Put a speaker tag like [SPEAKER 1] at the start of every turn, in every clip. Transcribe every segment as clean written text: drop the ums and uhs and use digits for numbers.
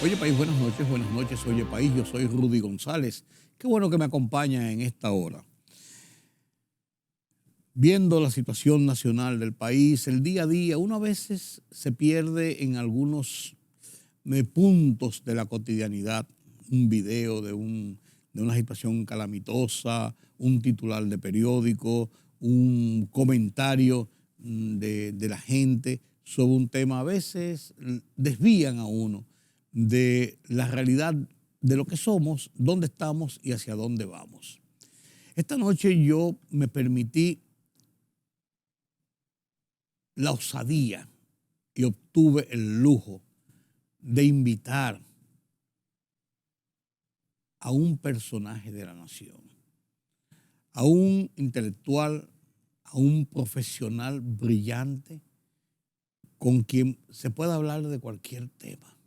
[SPEAKER 1] Oye País, buenas noches, Oye País, yo soy Rudy González. Qué bueno que me acompaña en esta hora. Viendo la situación nacional del país, el día a día, uno a veces se pierde en algunos puntos de la cotidianidad. Un video de una situación calamitosa, un titular de periódico, un comentario de la gente sobre un tema. A veces desvían a uno de la realidad de lo que somos, dónde estamos y hacia dónde vamos. Esta noche yo me permití la osadía y obtuve el lujo de invitar a un personaje de la nación, a un intelectual, a un profesional brillante con quien se puede hablar de cualquier tema,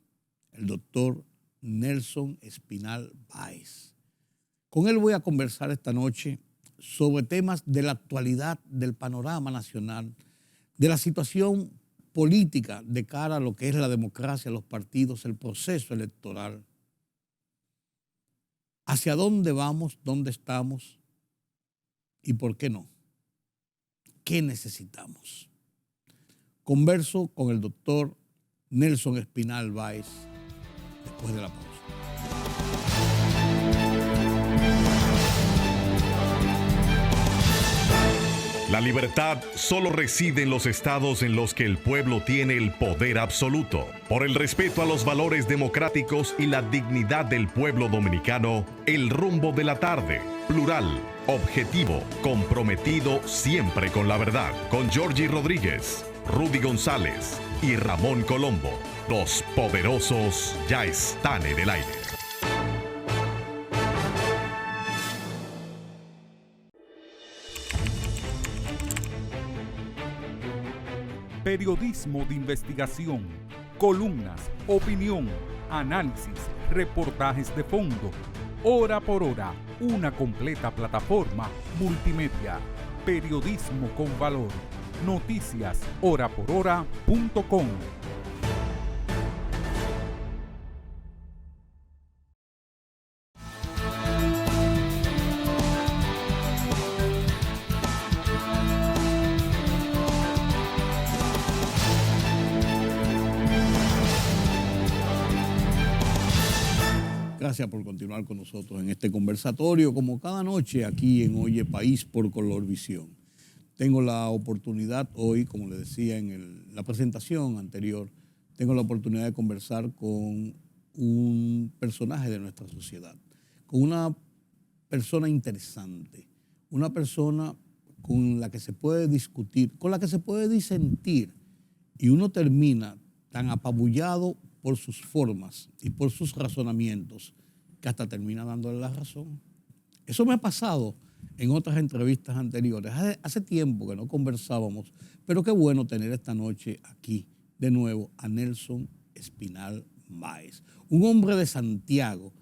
[SPEAKER 1] el doctor Nelson Espinal Báez. Con él voy a conversar esta noche sobre temas de la actualidad, del panorama nacional, de la situación política de cara a lo que es la democracia, los partidos, el proceso electoral. ¿Hacia dónde vamos? ¿Dónde estamos? ¿Y por qué no? ¿Qué necesitamos? Converso con el doctor Nelson Espinal Báez después de la pausa.
[SPEAKER 2] La libertad solo reside en los estados en los que el pueblo tiene el poder absoluto. Por el respeto a los valores democráticos y la dignidad del pueblo dominicano, El Rumbo de la Tarde, plural, objetivo, comprometido siempre con la verdad. Con Georgie Rodríguez, Rudy González y Ramón Colombo. Los poderosos ya están en el aire.
[SPEAKER 3] Periodismo de investigación, columnas, opinión, análisis, reportajes de fondo. Hora por hora, una completa plataforma multimedia. Periodismo con valor. Noticias horaporhora.com.
[SPEAKER 1] Gracias por continuar con nosotros en este conversatorio, como cada noche aquí en Oye País por Colorvisión. Tengo la oportunidad hoy, como le decía en la presentación anterior, tengo la oportunidad de conversar con un personaje de nuestra sociedad, con una persona interesante, una persona con la que se puede discutir, con la que se puede disentir, y uno termina tan apabullado por sus formas y por sus razonamientos, que hasta termina dándole la razón. Eso me ha pasado en otras entrevistas anteriores. Hace tiempo que no conversábamos, pero qué bueno tener esta noche aquí de nuevo a Nelson Espinal Báez, un hombre de Santiago,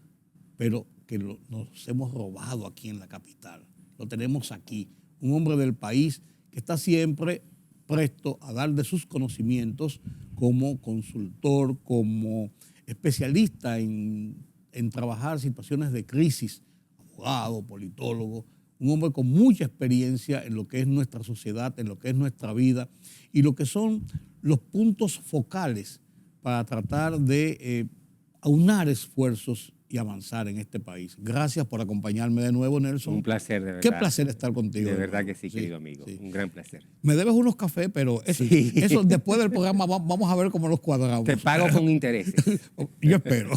[SPEAKER 1] pero que nos hemos robado aquí en la capital. Lo tenemos aquí, un hombre del país que está siempre presto a dar de sus conocimientos como consultor, como especialista en trabajar situaciones de crisis, abogado, politólogo, un hombre con mucha experiencia en lo que es nuestra sociedad, en lo que es nuestra vida y lo que son los puntos focales para tratar de aunar esfuerzos y avanzar en este país. Gracias por acompañarme de nuevo, Nelson.
[SPEAKER 4] Un placer, de verdad.
[SPEAKER 1] Qué placer estar contigo.
[SPEAKER 4] De verdad que sí, querido amigo.
[SPEAKER 1] Sí.
[SPEAKER 4] Un gran placer.
[SPEAKER 1] Me debes unos cafés, pero eso después del programa vamos a ver cómo los cuadramos.
[SPEAKER 4] Te pago con intereses.
[SPEAKER 1] Yo espero.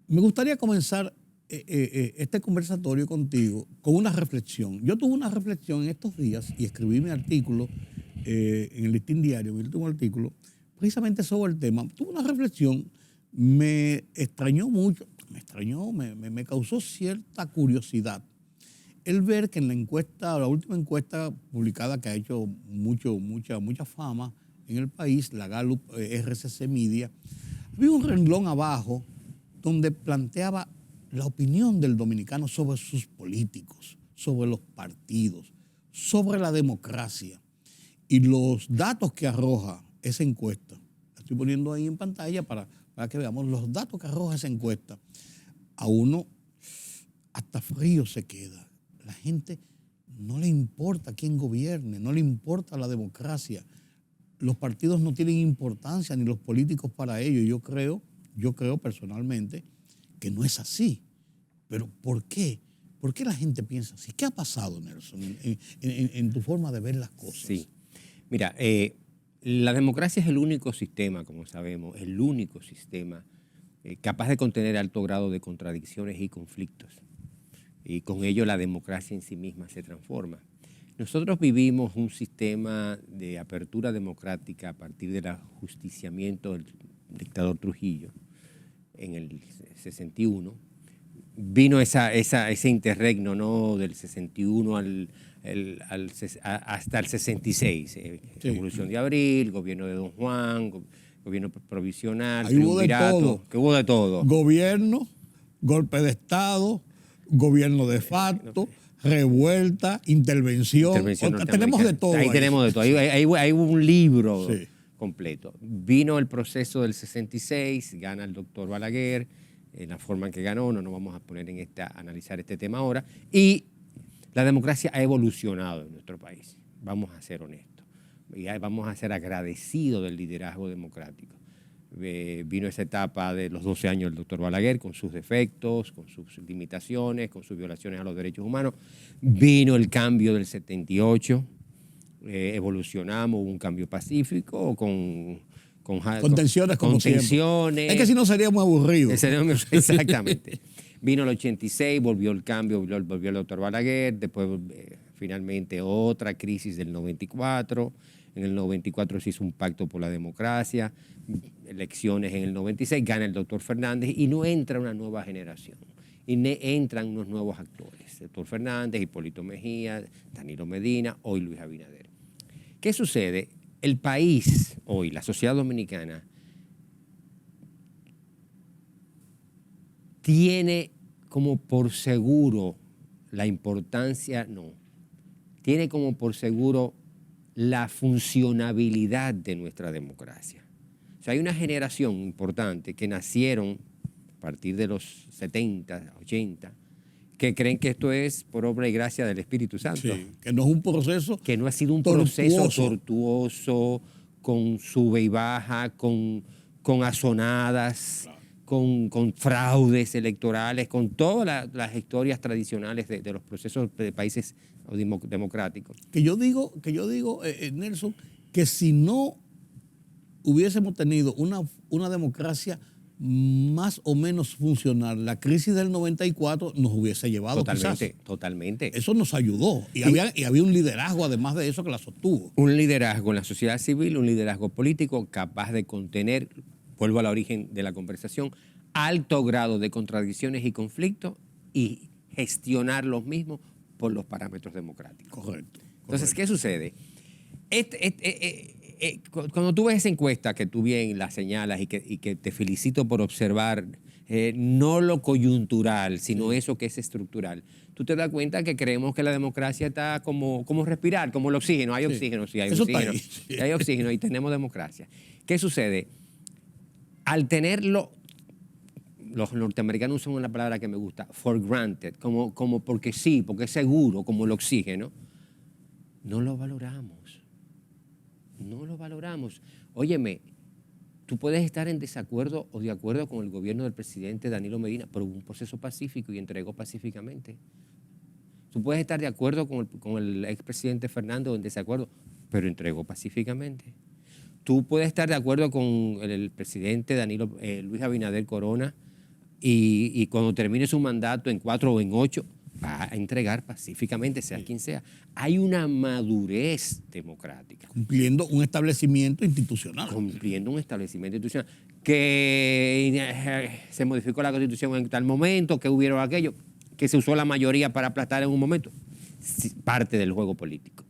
[SPEAKER 1] Me gustaría comenzar este conversatorio contigo con una reflexión. Yo tuve una reflexión en estos días y escribí mi artículo en el Listín Diario, mi último artículo, precisamente sobre el tema. Tuve una reflexión, me extrañó mucho, me causó cierta curiosidad el ver que en la encuesta, la última encuesta publicada que ha hecho mucha fama en el país, la Gallup RCC Media, había un renglón abajo donde planteaba la opinión del dominicano sobre sus políticos, sobre los partidos, sobre la democracia. Y los datos que arroja esa encuesta, estoy poniendo ahí en pantalla para que veamos los datos que arroja esa encuesta. A uno hasta frío se queda. La gente no le importa quién gobierne, no le importa la democracia. Los partidos no tienen importancia, ni los políticos para ello. Yo creo personalmente que no es así. Pero ¿por qué? ¿Por qué la gente piensa así? ¿Qué ha pasado, Nelson, en tu forma de ver las cosas?
[SPEAKER 4] Sí. Mira, la democracia es el único sistema, como sabemos, el único sistema capaz de contener alto grado de contradicciones y conflictos. Y con ello la democracia en sí misma se transforma. Nosotros vivimos un sistema de apertura democrática a partir del ajusticiamiento del dictador Trujillo en el 61. Vino ese interregno, ¿no?, del 61 hasta el 66. Revolución de Abril, gobierno de Don Juan, gobierno provisional, triunvirato, que hubo de todo.
[SPEAKER 1] Gobierno, golpe de Estado, gobierno de facto, revuelta, intervención. Tenemos de todo.
[SPEAKER 4] Ahí tenemos de todo. Hay un libro completo. Vino el proceso del 66, gana el doctor Balaguer, en la forma en que ganó, no nos vamos a poner a analizar este tema ahora. Y la democracia ha evolucionado en nuestro país, vamos a ser honestos. Y vamos a ser agradecidos del liderazgo democrático. Vino esa etapa de los 12 años del doctor Balaguer, con sus defectos, con sus limitaciones, con sus violaciones a los derechos humanos. Vino el cambio del 78, evolucionamos, hubo un cambio pacífico, con
[SPEAKER 1] tensiones como siempre. Es que si no seríamos aburridos.
[SPEAKER 4] Exactamente. Vino el 86, volvió el cambio, volvió el doctor Balaguer, después finalmente otra crisis del 94. En el 94 se hizo un pacto por la democracia, elecciones en el 96, gana el doctor Fernández y no entra una nueva generación. Y entran unos nuevos actores, el doctor Fernández, Hipólito Mejía, Danilo Medina, hoy Luis Abinader. ¿Qué sucede? El país hoy, la sociedad dominicana, tiene como por seguro la importancia, tiene como por seguro la funcionabilidad de nuestra democracia. O sea, hay una generación importante que nacieron a partir de los 70, 80, que creen que esto es por obra y gracia del Espíritu Santo.
[SPEAKER 1] Sí, que no es un proceso
[SPEAKER 4] que no ha sido un proceso tortuoso, con sube y baja, con azonadas, claro, con fraudes electorales, con todas las historias tradicionales de los procesos de países democráticos.
[SPEAKER 1] Que yo digo, Nelson, que si no hubiésemos tenido una democracia más o menos funcional, la crisis del 94 nos hubiese llevado
[SPEAKER 4] Totalmente.
[SPEAKER 1] Eso nos ayudó. Y había un liderazgo, además de eso, que la sostuvo.
[SPEAKER 4] Un liderazgo en la sociedad civil, un liderazgo político capaz de contener, vuelvo al origen de la conversación, alto grado de contradicciones y conflictos y gestionar los mismos por los parámetros democráticos.
[SPEAKER 1] Correcto.
[SPEAKER 4] Entonces, ¿qué sucede? Cuando tú ves esa encuesta que tú bien la señalas y que te felicito por observar, no lo coyuntural, sino eso que es estructural, tú te das cuenta que creemos que la democracia está como respirar, como el oxígeno. Hay oxígeno, sí, hay
[SPEAKER 1] eso
[SPEAKER 4] oxígeno.
[SPEAKER 1] sí.
[SPEAKER 4] Hay oxígeno y tenemos democracia. ¿Qué sucede? Al tenerlo, los norteamericanos usan una palabra que me gusta, for granted, como porque sí, porque es seguro, como el oxígeno, no lo valoramos. No lo valoramos. Óyeme, tú puedes estar en desacuerdo o de acuerdo con el gobierno del presidente Danilo Medina, pero hubo un proceso pacífico y entregó pacíficamente. Tú puedes estar de acuerdo con el expresidente Fernández o en desacuerdo, pero entregó pacíficamente. Tú puedes estar de acuerdo con el presidente Luis Abinader Corona y cuando termine su mandato en 4 o en 8, va a entregar pacíficamente, sea quien sea. Hay una madurez democrática.
[SPEAKER 1] Cumpliendo un establecimiento institucional.
[SPEAKER 4] Que se modificó la Constitución en tal momento, que hubieron aquello, que se usó la mayoría para aplastar en un momento. Parte del juego político.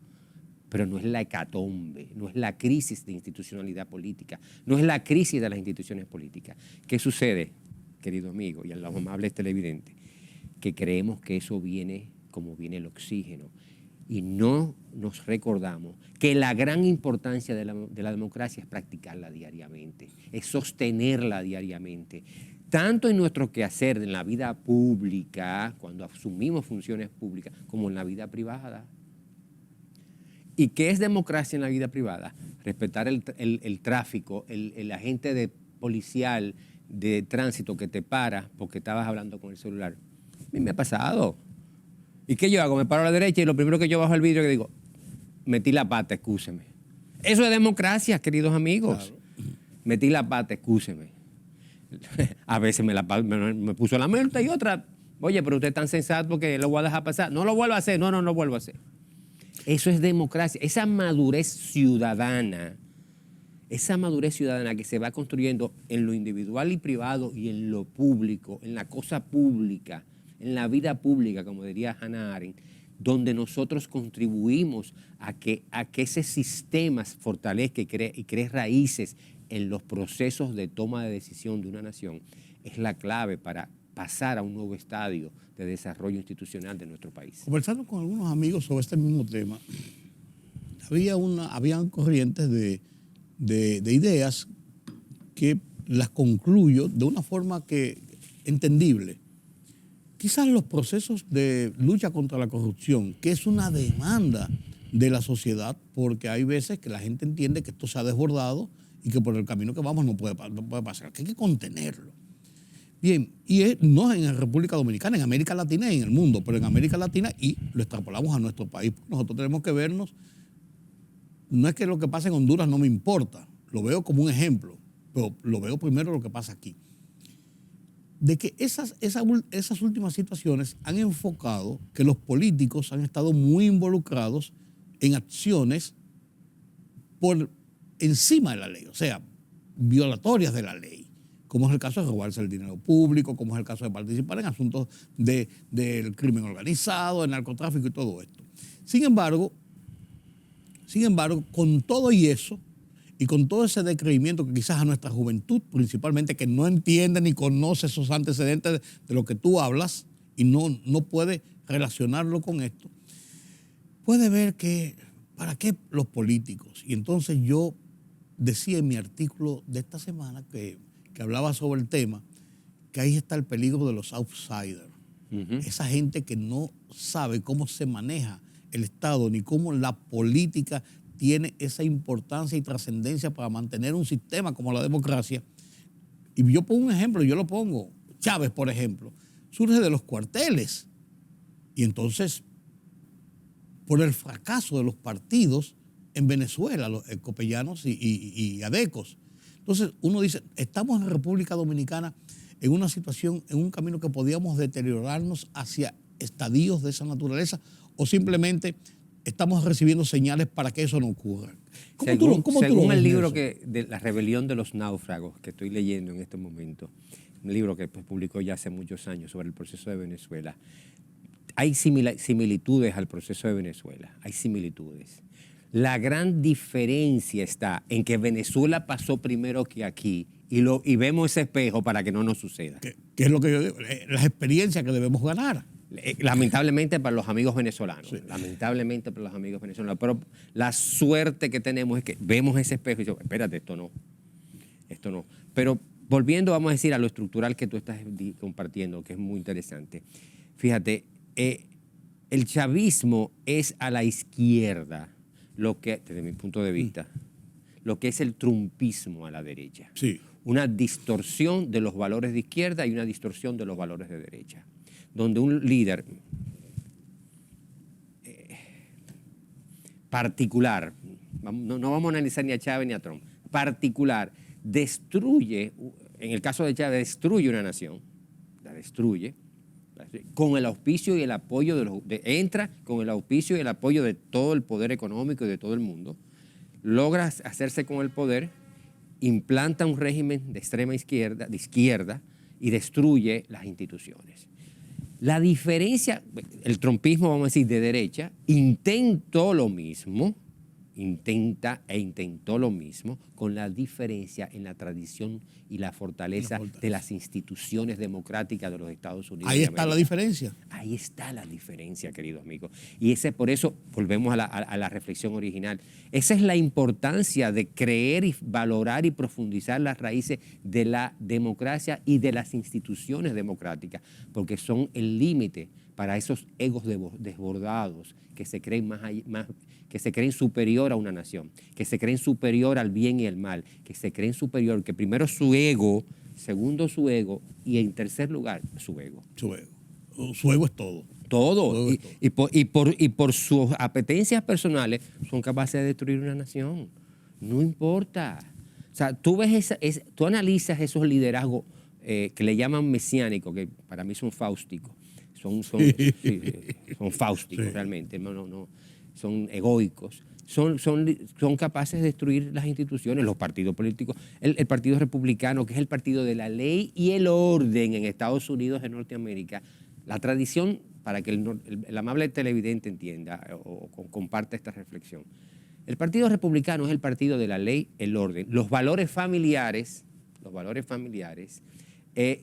[SPEAKER 4] Pero no es la hecatombe, no es la crisis de institucionalidad política, no es la crisis de las instituciones políticas. ¿Qué sucede, querido amigo y a los amables televidentes? Que creemos que eso viene como viene el oxígeno. y no nos recordamos que la gran importancia de la democracia es practicarla diariamente, es sostenerla diariamente, tanto en nuestro quehacer, en la vida pública, cuando asumimos funciones públicas, como en la vida privada. ¿Y qué es democracia en la vida privada? Respetar el tráfico, el agente policial de tránsito que te para porque estabas hablando con el celular. A mí me ha pasado. ¿Y qué yo hago? Me paro a la derecha y lo primero que yo bajo el vidrio y digo, metí la pata, excúseme. Eso es democracia, queridos amigos. Claro. Metí la pata, excúseme. A veces me puso la multa y otra, oye, pero usted es tan sensato porque lo voy a dejar pasar. No lo vuelvo a hacer, no lo vuelvo a hacer. Eso es democracia, esa madurez ciudadana que se va construyendo en lo individual y privado y en lo público, en la cosa pública, en la vida pública, como diría Hannah Arendt, donde nosotros contribuimos a que ese sistema fortalezca y cree raíces en los procesos de toma de decisión de una nación, es la clave para pasar a un nuevo estadio de desarrollo institucional de nuestro país.
[SPEAKER 1] Conversando con algunos amigos sobre este mismo tema, habían corrientes de ideas que las concluyo de una forma entendible. Quizás los procesos de lucha contra la corrupción, que es una demanda de la sociedad, porque hay veces que la gente entiende que esto se ha desbordado y que por el camino que vamos no puede pasar, que hay que contenerlo. Bien, y no en la República Dominicana, en América Latina y en el mundo, pero en América Latina y lo extrapolamos a nuestro país. Nosotros tenemos que vernos, no es que lo que pasa en Honduras no me importa, lo veo como un ejemplo, pero lo veo primero lo que pasa aquí. De que esas últimas situaciones han enfocado que los políticos han estado muy involucrados en acciones por encima de la ley, o sea, violatorias de la ley, como es el caso de robarse el dinero público, como es el caso de participar en asuntos del crimen organizado, del narcotráfico y todo esto. Sin embargo, con todo y eso, y con todo ese descreimiento que quizás a nuestra juventud, principalmente, que no entiende ni conoce esos antecedentes de lo que tú hablas y no puede relacionarlo con esto, puede ver que, ¿para qué los políticos? Y entonces yo decía en mi artículo de esta semana que hablaba sobre el tema, que ahí está el peligro de los outsiders. Esa gente que no sabe cómo se maneja el Estado ni cómo la política tiene esa importancia y trascendencia para mantener un sistema como la democracia. Y yo pongo un ejemplo, yo lo pongo. Chávez, por ejemplo, surge de los cuarteles. Y entonces, por el fracaso de los partidos en Venezuela, los copellanos y adecos. Entonces, uno dice, estamos en República Dominicana en una situación, en un camino que podíamos deteriorarnos hacia estadios de esa naturaleza o simplemente estamos recibiendo señales para que eso no ocurra.
[SPEAKER 4] Según el libro de La rebelión de los náufragos que estoy leyendo en este momento, un libro que publicó ya hace muchos años sobre el proceso de Venezuela, hay similitudes al proceso de Venezuela, hay similitudes. La gran diferencia está en que Venezuela pasó primero que aquí y vemos ese espejo para que no nos suceda.
[SPEAKER 1] ¿Qué es lo que yo digo? Las experiencias que debemos ganar.
[SPEAKER 4] Lamentablemente para los amigos venezolanos,
[SPEAKER 1] sí.
[SPEAKER 4] Lamentablemente para los amigos venezolanos, pero la suerte que tenemos es que vemos ese espejo y decimos, espérate, esto no. Pero volviendo, vamos a decir, a lo estructural que tú estás compartiendo, que es muy interesante. Fíjate, el chavismo es a la izquierda, lo que, desde mi punto de vista, lo que es el trumpismo a la derecha.
[SPEAKER 1] Sí.
[SPEAKER 4] Una distorsión de los valores de izquierda y una distorsión de los valores de derecha, donde un líder particular, no vamos a analizar ni a Chávez ni a Trump, particular, destruye, en el caso de Chávez, destruye una nación, la destruye, con el auspicio y el apoyo entra con el auspicio y el apoyo de todo el poder económico y de todo el mundo, logra hacerse con el poder, implanta un régimen de extrema izquierda, y destruye las instituciones. La diferencia, el trumpismo, vamos a decir, de derecha, intentó lo mismo, intentó lo mismo, con la diferencia en la tradición y la fortaleza de las instituciones democráticas de los Estados Unidos.
[SPEAKER 1] Ahí está la diferencia.
[SPEAKER 4] Ahí está la diferencia, querido amigo. Y por eso volvemos a la reflexión original. Esa es la importancia de creer y valorar y profundizar las raíces de la democracia y de las instituciones democráticas, porque son el límite para esos egos desbordados que se creen que se creen superior a una nación, que se creen superior al bien y el mal, que se creen superior, que primero su ego, segundo su ego y en tercer lugar su ego.
[SPEAKER 1] Su ego. Su ego es todo.
[SPEAKER 4] Todo. Y por sus apetencias personales son capaces de destruir una nación. No importa. O sea, tú analizas esos liderazgos que le llaman mesiánicos, que para mí son fáusticos. Son fáusticos, sí. Realmente, no, son egoicos. Son capaces de destruir las instituciones, los partidos políticos. El Partido Republicano, que es el partido de la ley y el orden en Estados Unidos de Norteamérica, la tradición, para que el amable televidente entienda o comparta esta reflexión. El Partido Republicano es el partido de la ley, el orden, los valores familiares,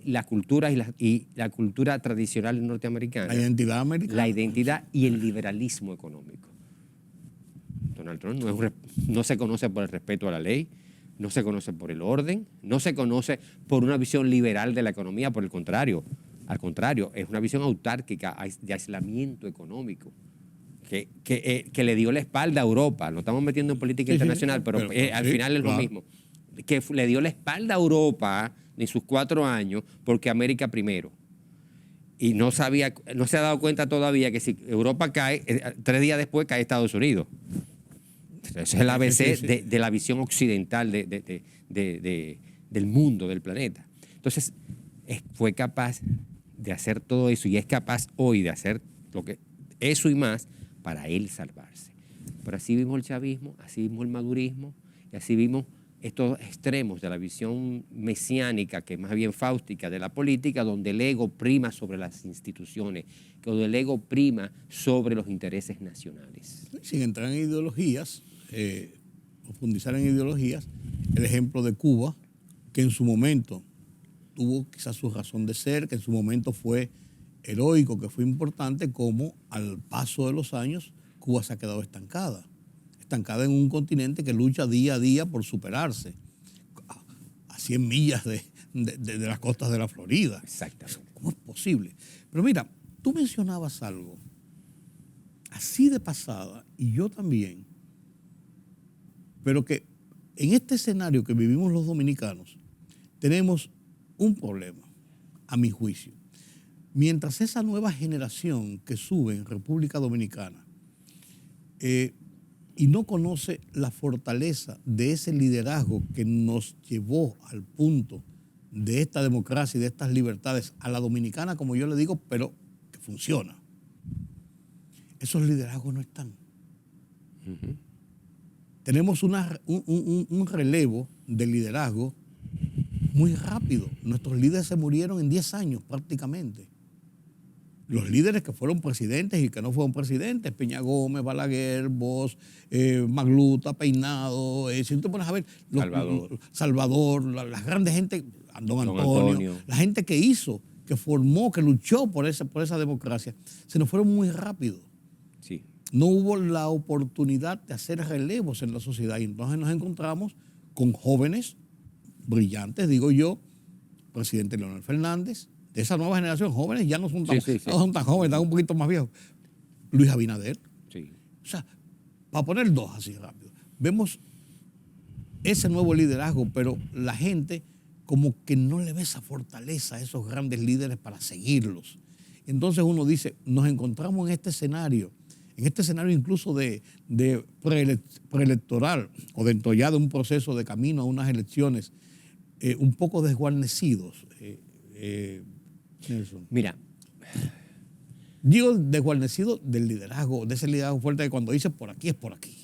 [SPEAKER 4] la cultura y la cultura tradicional norteamericana.
[SPEAKER 1] La identidad americana.
[SPEAKER 4] La identidad y el liberalismo económico. Donald Trump no se conoce por el respeto a la ley, no se conoce por el orden, no se conoce por una visión liberal de la economía, por el contrario. Al contrario, es una visión autárquica de aislamiento económico que le dio la espalda a Europa. Lo estamos metiendo en política internacional, pero al final es lo mismo. Que le dio la espalda a Europa en sus 4 años porque América primero. Y no se ha dado cuenta todavía que si Europa cae, 3 días después cae Estados Unidos. Ese es el ABC de la visión occidental del mundo, del planeta. Entonces, fue capaz de hacer todo eso y es capaz hoy de hacer eso y más para él salvarse. Pero así vimos el chavismo, así vimos el madurismo y así vimos estos extremos de la visión mesiánica, que es más bien fáustica, de la política, donde el ego prima sobre las instituciones, donde el ego prima sobre los intereses nacionales.
[SPEAKER 1] Sin entrar en ideologías, profundizar en ideologías, el ejemplo de Cuba, que en su momento tuvo quizás su razón de ser, que en su momento fue heroico, que fue importante, como al paso de los años Cuba se ha quedado estancada en un continente que lucha día a día por superarse, a 100 millas de las costas de la Florida.
[SPEAKER 4] Exactamente.
[SPEAKER 1] ¿Cómo es posible? Pero mira, tú mencionabas algo así de pasada, y yo también, pero que en este escenario que vivimos los dominicanos, tenemos un problema, a mi juicio. Mientras esa nueva generación que sube en República Dominicana y no conoce la fortaleza de ese liderazgo que nos llevó al punto de esta democracia y de estas libertades a la dominicana, como yo le digo, pero que funciona. Esos liderazgos no están. Uh-huh. Tenemos un relevo de liderazgo muy rápido. Nuestros líderes se murieron en 10 años prácticamente. Los líderes que fueron presidentes y que no fueron presidentes, Peña Gómez, Balaguer, Bosch, Magluta, Peinado, si tú te pones a ver, Salvador, las grandes gente, Don Antonio, la gente que hizo, que formó, que luchó por esa democracia, se nos fueron muy rápido.
[SPEAKER 4] Sí.
[SPEAKER 1] No hubo la oportunidad de hacer relevos en la sociedad y entonces nos encontramos con jóvenes brillantes, digo yo, presidente Leonel Fernández, de esa nueva generación, jóvenes ya no son tan, no son tan jóvenes, están un poquito más viejos. Luis Abinader.
[SPEAKER 4] Sí.
[SPEAKER 1] O sea, para poner 2 así rápido, vemos ese nuevo liderazgo, pero la gente como que no le ve esa fortaleza a esos grandes líderes para seguirlos. Entonces uno dice, nos encontramos en este escenario incluso de preelectoral o dentro ya de un proceso de camino a unas elecciones un poco desguarnecidos. Nelson.
[SPEAKER 4] Mira.
[SPEAKER 1] Digo desguarnecido del liderazgo, de ese liderazgo fuerte que cuando dice por aquí es por aquí.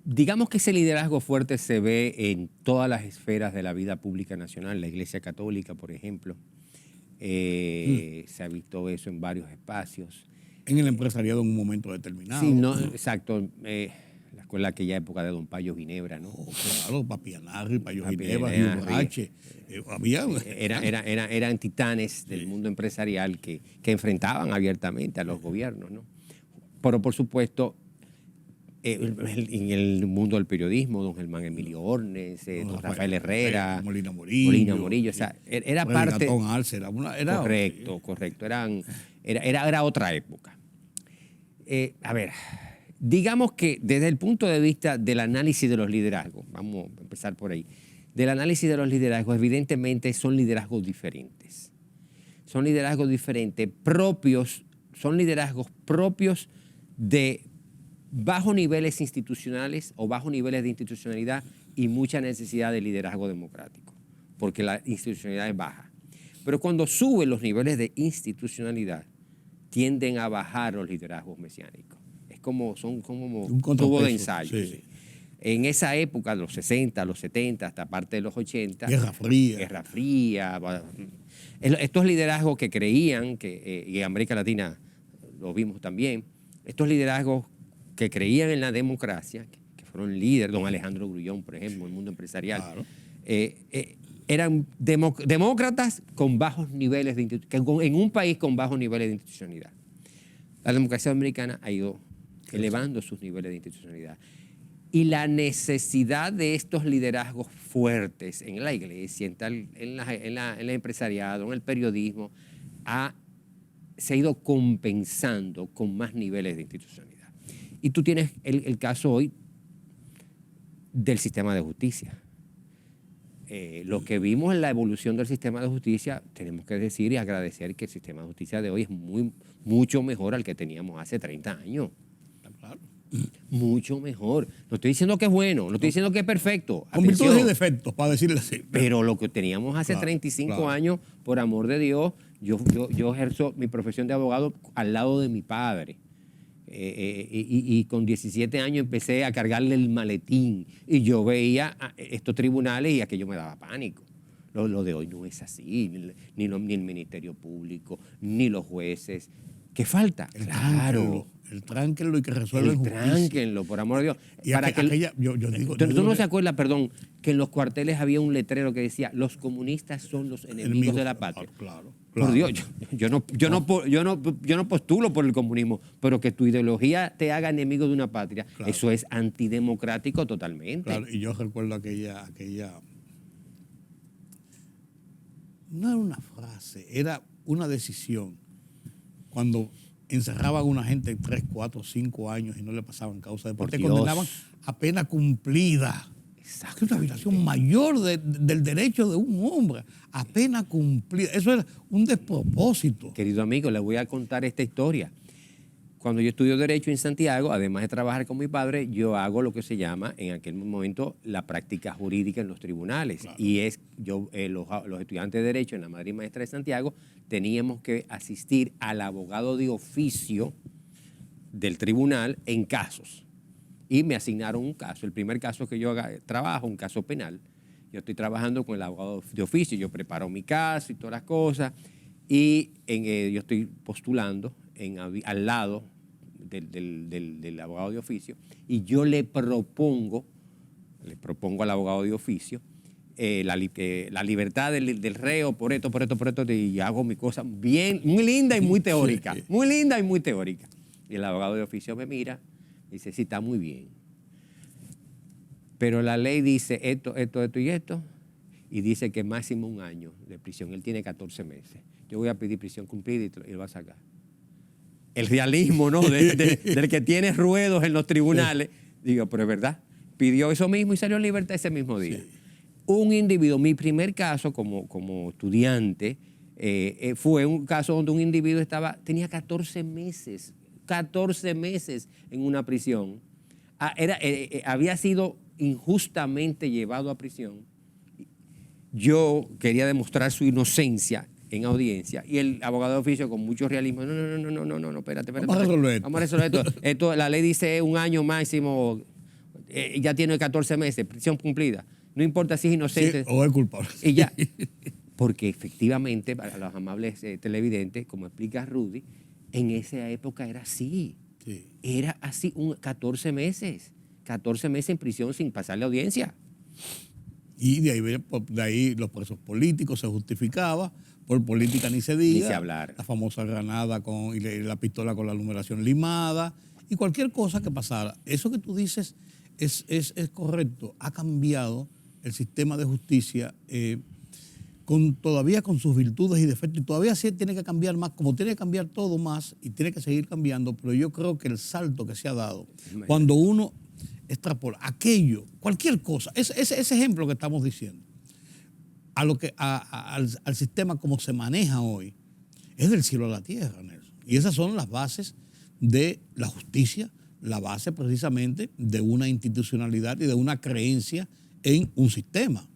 [SPEAKER 4] Digamos que ese liderazgo fuerte se ve en todas las esferas de la vida pública nacional, la Iglesia Católica, por ejemplo. Se ha visto eso en varios espacios.
[SPEAKER 1] En el empresariado en un momento determinado.
[SPEAKER 4] Sí, no, exacto. la escuela de aquella época de Don Payo Ginebra, ¿no?
[SPEAKER 1] Oh, claro, Papianarri, Payo
[SPEAKER 4] Papi
[SPEAKER 1] Ginebra,
[SPEAKER 4] Ginebra,
[SPEAKER 1] Gil Brache. Había...
[SPEAKER 4] Eran titanes del mundo empresarial que enfrentaban abiertamente a los gobiernos, ¿no? Pero por supuesto, en el mundo del periodismo, don Germán Emilio Ornes, don Rafael Herrera,
[SPEAKER 1] Molina Morillo.
[SPEAKER 4] o sea, era
[SPEAKER 1] Freddy
[SPEAKER 4] parte...
[SPEAKER 1] Gatón Arce, era
[SPEAKER 4] Correcto. Era otra época. A ver, digamos que desde el punto de vista del análisis de los liderazgos, vamos a empezar por ahí, del análisis de los liderazgos, evidentemente son liderazgos diferentes. Son liderazgos diferentes, son liderazgos propios de bajos niveles institucionales o bajos niveles de institucionalidad y mucha necesidad de liderazgo democrático, porque la institucionalidad es baja. Pero cuando suben los niveles de institucionalidad, tienden a bajar los liderazgos mesiánicos. Son como
[SPEAKER 1] un
[SPEAKER 4] tubo de ensayo.
[SPEAKER 1] Sí.
[SPEAKER 4] Sí. En esa época, los 60, los 70, hasta parte de los 80.
[SPEAKER 1] Guerra Fría.
[SPEAKER 4] Estos liderazgos que creían, y en América Latina lo vimos también, estos liderazgos que creían en la democracia, que fueron líderes, don Alejandro Grullón, por ejemplo, en el mundo empresarial, claro. Eran demócratas con bajos niveles de en un país con bajos niveles de institucionalidad. La democracia americana ha ido elevando sus niveles de institucionalidad. Y la necesidad de estos liderazgos fuertes en la iglesia, en el empresariado, en el periodismo, se ha ido compensando con más niveles de institucionalidad. Y tú tienes el caso hoy del sistema de justicia. Lo que vimos en la evolución del sistema de justicia, tenemos que decir y agradecer que el sistema de justicia de hoy es mucho mejor al que teníamos hace 30 años.
[SPEAKER 1] Claro.
[SPEAKER 4] Mucho mejor. No estoy diciendo que es bueno, no estoy diciendo que es perfecto.
[SPEAKER 1] Con virtudes y defectos, para decirle así.
[SPEAKER 4] Pero lo que teníamos hace 35 años, por amor de Dios, yo ejerzo mi profesión de abogado al lado de mi padre. Y con 17 años empecé a cargarle el maletín y yo veía estos tribunales y aquello me daba pánico. Lo de hoy no es así, ni el Ministerio Público, ni los jueces. ¿Qué falta?
[SPEAKER 1] El tránquenlo y que resuelvan justicia.
[SPEAKER 4] Tránquenlo, por amor de Dios.
[SPEAKER 1] Y yo digo...
[SPEAKER 4] ¿Tú no se acuerdas, perdón, que en los cuarteles había un letrero que decía los comunistas son los enemigos de la patria?
[SPEAKER 1] Claro.
[SPEAKER 4] Por Dios, yo no postulo por el comunismo, pero que tu ideología te haga enemigo de una patria, eso es antidemocrático totalmente.
[SPEAKER 1] Claro, y yo recuerdo aquella... No era una frase, era una decisión. Cuando encerraban a una gente 3, 4, 5 años y no le pasaban causa de muerte, condenaban a pena cumplida. Exacto. Es una violación mayor del derecho de un hombre, a pena cumplida. Eso era un despropósito.
[SPEAKER 4] Querido amigo, le voy a contar esta historia. Cuando yo estudio Derecho en Santiago, además de trabajar con mi padre, yo hago lo que se llama en aquel momento la práctica jurídica en los tribunales. Claro. Y los estudiantes de Derecho en la Madre y Maestra de Santiago teníamos que asistir al abogado de oficio del tribunal en casos. Y me asignaron un caso. El primer caso que yo trabajo, un caso penal. Yo estoy trabajando con el abogado de oficio, yo preparo mi caso y todas las cosas. Y yo estoy postulando al lado del abogado de oficio y yo le propongo al abogado de oficio la libertad del reo por esto, y hago mi cosa bien, muy linda y muy teórica, sí. Muy linda y muy teórica. Y el abogado de oficio me mira y dice, sí, está muy bien. Pero la ley dice esto y esto, y dice que máximo 1 año de prisión. Él tiene 14 meses. Yo voy a pedir prisión cumplida y lo va a sacar. El realismo, ¿no? Del que tiene ruedos en los tribunales. Sí. Digo, pero es verdad. Pidió eso mismo y salió en libertad ese mismo día. Sí. Un individuo, mi primer caso como estudiante, fue un caso donde un individuo tenía 14 meses en una prisión. Había sido injustamente llevado a prisión. Yo quería demostrar su inocencia en audiencia y el abogado de oficio con mucho realismo, no, espérate. Vamos a resolver esto. La ley dice 1 año máximo, ya tiene 14 meses, prisión cumplida. No importa si es inocente.
[SPEAKER 1] Sí, o es culpable.
[SPEAKER 4] Y ya, porque efectivamente, para los amables televidentes, como explica Rudy, en esa época era así. Sí. Era así, 14 meses. 14 meses en prisión sin pasar la audiencia.
[SPEAKER 1] Y de ahí los presos políticos se justificaba, por política ni se diga.
[SPEAKER 4] Ni se hablar.
[SPEAKER 1] La famosa granada y la pistola con la numeración limada y cualquier cosa que pasara. Eso que tú dices es correcto. Ha cambiado el sistema de justicia todavía con sus virtudes y defectos. Y todavía sí tiene que cambiar más, como tiene que cambiar todo más y tiene que seguir cambiando. Pero yo creo que el salto que se ha dado, cuando uno extrapola aquello, cualquier cosa, ese ejemplo que estamos diciendo, al sistema como se maneja hoy, es del cielo a la tierra, Nelson. Y esas son las bases de la justicia, la base precisamente de una institucionalidad y de una creencia en un sistema.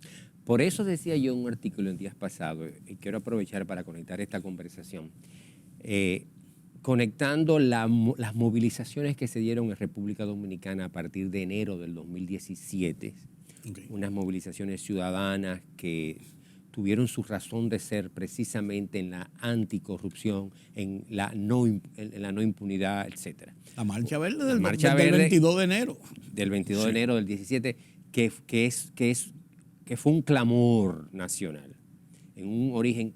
[SPEAKER 4] Por eso decía yo en un artículo en días pasados, y quiero aprovechar para conectar esta conversación, conectando las movilizaciones que se dieron en República Dominicana a partir de enero del 2017, okay, unas movilizaciones ciudadanas que tuvieron su razón de ser precisamente en la anticorrupción, en la no impunidad, etc.
[SPEAKER 1] La Marcha Verde del 22 de enero.
[SPEAKER 4] Del 22 de enero del 17, que fue un clamor nacional, en un origen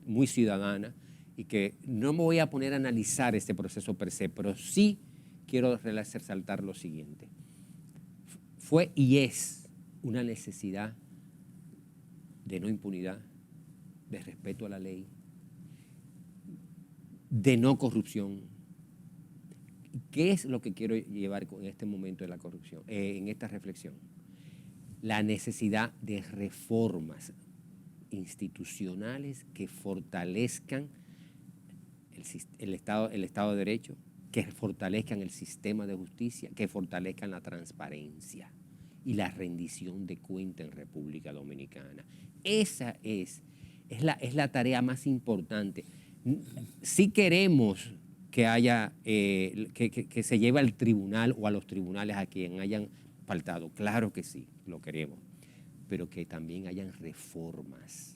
[SPEAKER 4] muy ciudadana, y que no me voy a poner a analizar este proceso per se, pero sí quiero resaltar lo siguiente. Fue y es una necesidad de no impunidad, de respeto a la ley, de no corrupción. ¿Qué es lo que quiero llevar en este momento de la corrupción, en esta reflexión? La necesidad de reformas institucionales que fortalezcan el Estado de Derecho, que fortalezcan el sistema de justicia, que fortalezcan la transparencia y la rendición de cuentas en República Dominicana. Esa es la tarea más importante. Si queremos que haya, que se lleve al tribunal o a los tribunales a quien hayan faltado, claro que sí, lo queremos, pero que también hayan reformas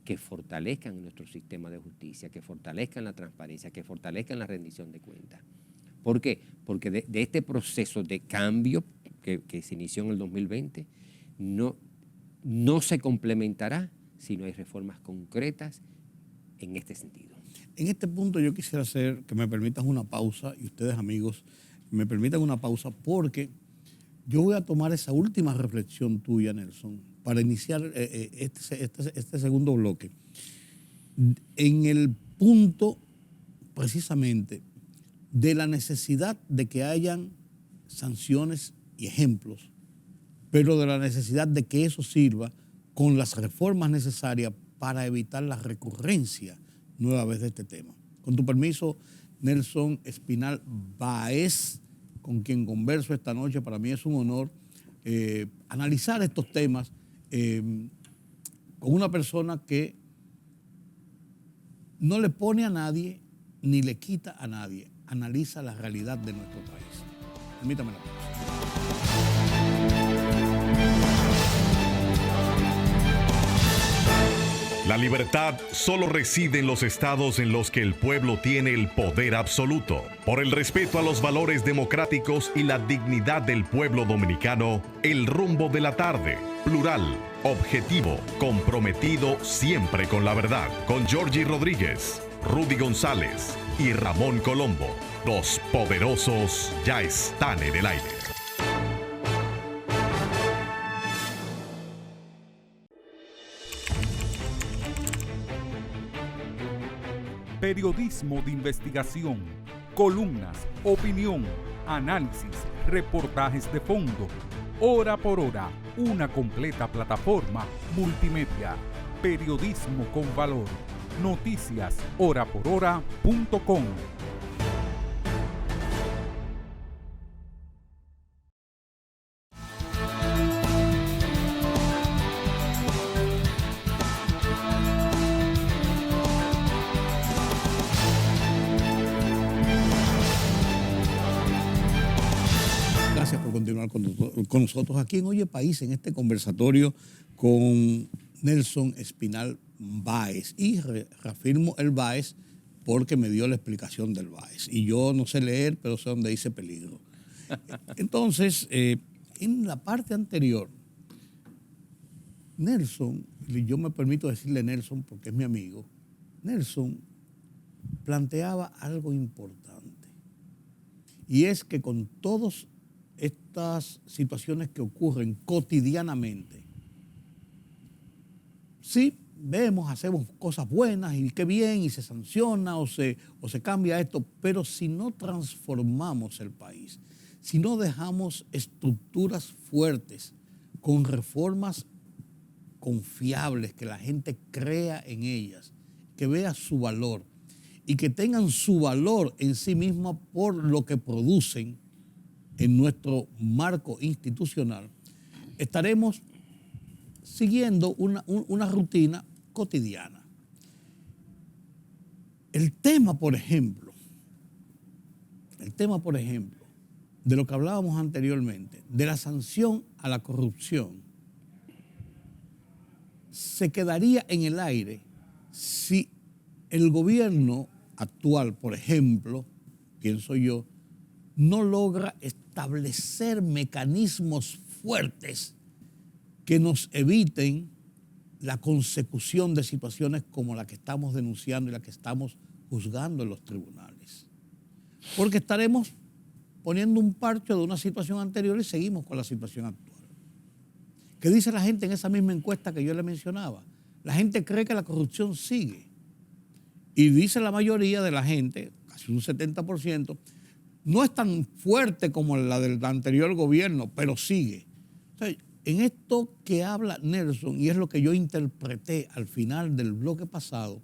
[SPEAKER 4] que fortalezcan nuestro sistema de justicia, que fortalezcan la transparencia, que fortalezcan la rendición de cuentas. ¿Por qué? Porque de este proceso de cambio que se inició en el 2020, no se complementará si no hay reformas concretas en este sentido.
[SPEAKER 1] En este punto yo quisiera que me permitan una pausa, y ustedes, amigos, me permitan una pausa, porque yo voy a tomar esa última reflexión tuya, Nelson, para iniciar este segundo bloque. En el punto, precisamente, de la necesidad de que hayan sanciones y ejemplos, pero de la necesidad de que eso sirva con las reformas necesarias para evitar la recurrencia nueva vez de este tema. Con tu permiso, Nelson Espinal Báez, con quien converso esta noche, para mí es un honor analizar estos temas con una persona que no le pone a nadie ni le quita a nadie, analiza la realidad de nuestro país. Permítame la pausa.
[SPEAKER 2] La libertad solo reside en los estados en los que el pueblo tiene el poder absoluto. Por el respeto a los valores democráticos y la dignidad del pueblo dominicano, El Rumbo de la Tarde, plural, objetivo, comprometido siempre con la verdad. Con Georgie Rodríguez, Rudy González y Ramón Colombo. Los poderosos ya están en el aire.
[SPEAKER 3] Periodismo de investigación, columnas, opinión, análisis, reportajes de fondo. Hora por hora, una completa plataforma multimedia. Periodismo con valor. Noticias horaporhora.com.
[SPEAKER 1] Continuar con nosotros aquí en Oye País, en este conversatorio con Nelson Espinal Báez. Y reafirmo el Báez porque me dio la explicación del Báez. Y yo no sé leer, pero sé dónde dice peligro. Entonces, en la parte anterior, Nelson, y yo me permito decirle Nelson porque es mi amigo, Nelson planteaba algo importante. Y es que con todas estas situaciones que ocurren cotidianamente, sí, vemos, hacemos cosas buenas y qué bien, y se sanciona o se cambia esto, pero si no transformamos el país, si no dejamos estructuras fuertes con reformas confiables, que la gente crea en ellas, que vea su valor y que tengan su valor en sí misma por lo que producen en nuestro marco institucional, estaremos siguiendo una rutina cotidiana. El tema, por ejemplo, de lo que hablábamos anteriormente, de la sanción a la corrupción, se quedaría en el aire si el gobierno actual, por ejemplo, pienso yo, no logra establecer mecanismos fuertes que nos eviten la consecución de situaciones como la que estamos denunciando y la que estamos juzgando en los tribunales. Porque estaremos poniendo un parche de una situación anterior y seguimos con la situación actual. ¿Qué dice la gente en esa misma encuesta que yo le mencionaba? La gente cree que la corrupción sigue. Y dice la mayoría de la gente, casi un 70%, no es tan fuerte como la del anterior gobierno, pero sigue. O sea, en esto que habla Nelson, y es lo que yo interpreté al final del bloque pasado,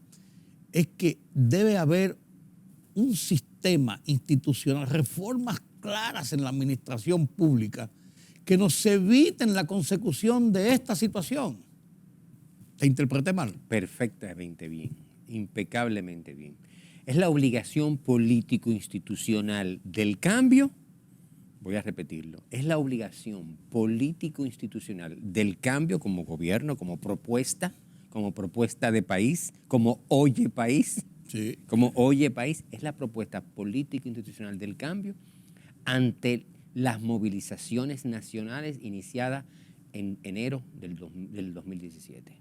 [SPEAKER 1] es que debe haber un sistema institucional, reformas claras en la administración pública que nos eviten la consecución de esta situación. ¿Te interpreté mal?
[SPEAKER 4] Perfectamente bien, impecablemente bien. Es la obligación político-institucional del cambio, voy a repetirlo, es la obligación político-institucional del cambio como gobierno, como propuesta de país, como oye país,
[SPEAKER 1] Sí.
[SPEAKER 4] como oye país, es la propuesta político-institucional del cambio ante las movilizaciones nacionales iniciadas en enero del 2017.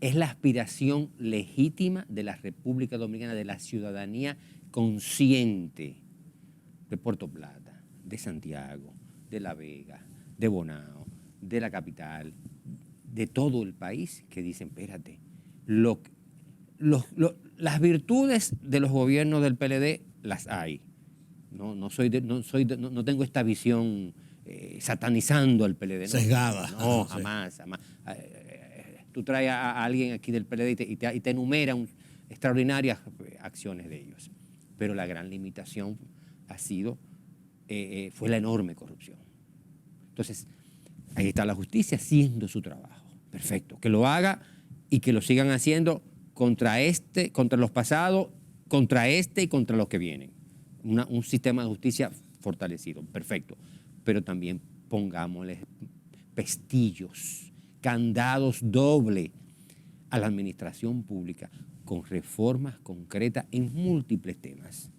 [SPEAKER 4] Es la aspiración legítima de la República Dominicana, de la ciudadanía consciente de Puerto Plata, de Santiago, de La Vega, de Bonao, de la capital, de todo el país, que dicen, espérate, las virtudes de los gobiernos del PLD las hay. No tengo esta visión satanizando al PLD.
[SPEAKER 1] Sesgada.
[SPEAKER 4] No, jamás. Tú traes a alguien aquí del PLD y te enumera extraordinarias acciones de ellos. Pero la gran limitación fue la enorme corrupción. Entonces, ahí está la justicia haciendo su trabajo. Perfecto. Que lo haga y que lo sigan haciendo contra los pasados, contra y contra los que vienen. Un sistema de justicia fortalecido, perfecto. Pero también pongámosle pestillos, candados doble a la administración pública con reformas concretas en múltiples temas.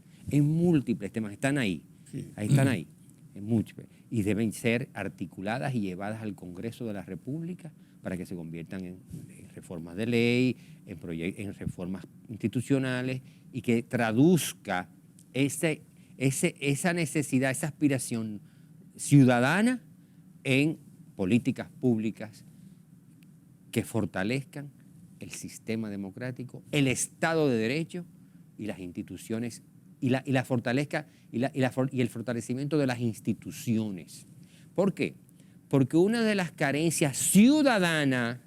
[SPEAKER 4] Están ahí,
[SPEAKER 1] Sí.
[SPEAKER 4] están ahí, en múltiples. Y deben ser articuladas y llevadas al Congreso de la República para que se conviertan en reformas de ley, en reformas institucionales y que traduzca esa necesidad, esa aspiración ciudadana en políticas públicas que fortalezcan el sistema democrático, el Estado de Derecho y las instituciones, y el fortalecimiento de las instituciones. ¿Por qué? Porque una de las carencias ciudadanas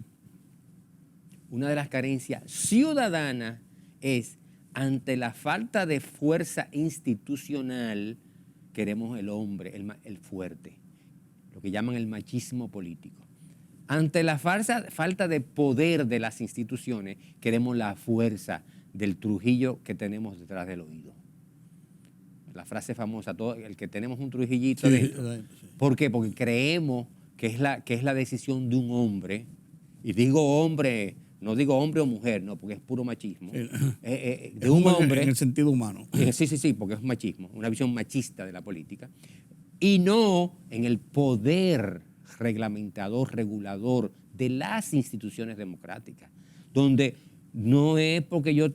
[SPEAKER 4] es, ante la falta de fuerza institucional, queremos el hombre, el fuerte, lo que llaman el machismo político. Ante la falta de poder de las instituciones, queremos la fuerza del Trujillo que tenemos detrás del oído. La frase famosa, el que tenemos un Trujillito dentro.
[SPEAKER 1] Sí.
[SPEAKER 4] ¿Por qué? Porque creemos que es la decisión de un hombre, y digo hombre, no digo hombre o mujer, no, porque es puro machismo, de un hombre.
[SPEAKER 1] En el sentido humano.
[SPEAKER 4] Sí, porque es machismo, una visión machista de la política. y no en el poder reglamentador, regulador de las instituciones democráticas, donde no es porque yo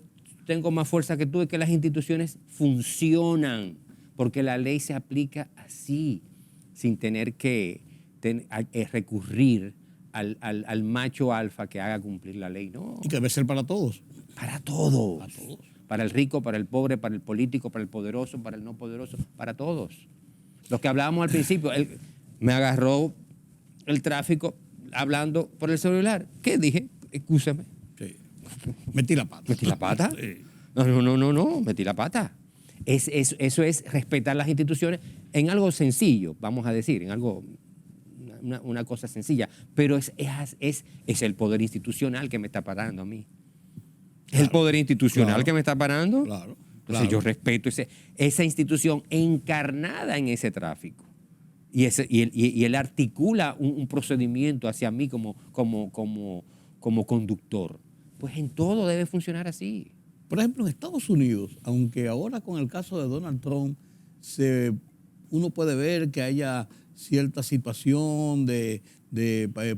[SPEAKER 4] tengo más fuerza que tú, es que las instituciones funcionan, porque la ley se aplica así, sin tener que recurrir al macho alfa que haga cumplir la ley. No.
[SPEAKER 1] Y que debe ser para todos.
[SPEAKER 4] Para todos.
[SPEAKER 1] Para todos.
[SPEAKER 4] Para el rico, para el pobre, para el político, para el poderoso, para el no poderoso, para todos. Los que hablábamos al principio, me agarró el tráfico hablando por el celular. ¿Qué dije? Excúseme.
[SPEAKER 1] Sí. Metí la pata.
[SPEAKER 4] ¿Metí la pata?
[SPEAKER 1] Sí.
[SPEAKER 4] No, metí la pata. Eso es respetar las instituciones en algo sencillo, vamos a decir, en algo, una cosa sencilla, pero es el poder institucional que me está parando a mí. Es el poder institucional que me está parando.
[SPEAKER 1] Claro.
[SPEAKER 4] Entonces yo respeto esa institución encarnada en ese tráfico. Y él articula un procedimiento hacia mí como conductor. Pues en todo debe funcionar así.
[SPEAKER 1] Por ejemplo, en Estados Unidos, aunque ahora con el caso de Donald Trump uno puede ver que haya cierta situación de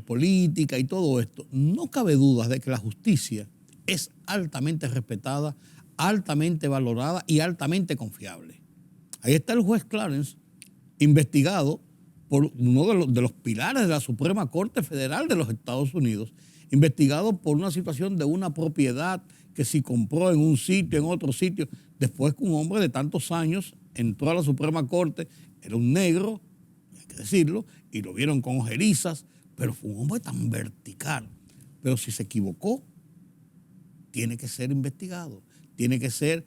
[SPEAKER 1] política y todo esto, no cabe duda de que la justicia es altamente respetada, altamente valorada y altamente confiable. Ahí está el juez Clarence, investigado por uno de los pilares de la Suprema Corte Federal de los Estados Unidos, investigado por una situación de una propiedad que si compró en un sitio, en otro sitio, después que un hombre de tantos años entró a la Suprema Corte, era un negro, hay que decirlo, y lo vieron con ojerizas, pero fue un hombre tan vertical. Pero si se equivocó, tiene que ser investigado, tiene que ser